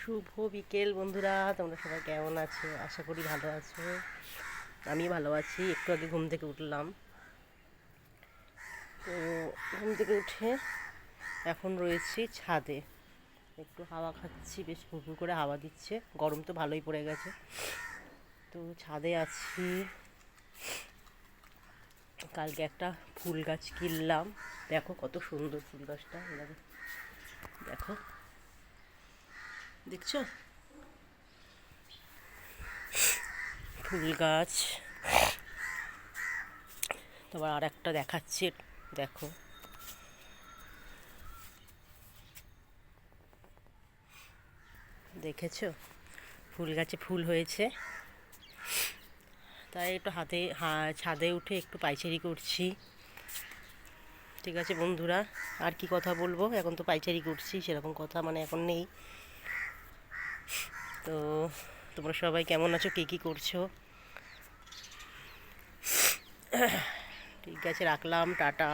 শুভ বিকেল বন্ধুরা, তোমরা সবাই কেমন আছো? আশা করি ভালো আছো। আমি ভালো আছি। একটু আগে ঘুম থেকে উঠলাম। তো ঘুম থেকে উঠে এখন রয়েছি ছাদে, একটু হাওয়া খাচ্ছি। বেশ হুড় করে হাওয়া দিচ্ছে, গরম তো ভালোই পড়ে গেছে। তো ছাদে আছি। কালকে একটা ফুল গাছ কিনলাম, দেখো কত সুন্দর ফুল গাছটা। দেখো, দেখছো ফুল গাছ। তোমার আর একটা দেখাচ্ছি, দেখো। দেখেছো, ফুল গাছে ফুল হয়েছে। তাই একটু ছাদে উঠে একটু পাইচারি করছি। ঠিক আছে বন্ধুরা, আর কি কথা বলবো, এখন তো পাইচারি করছি, সেরকম কথা মানে এখন নেই। তো তোমরা সবাই কেমন আছো, কে কী করছো? ঠিক আছে, রাখলাম, টাটা।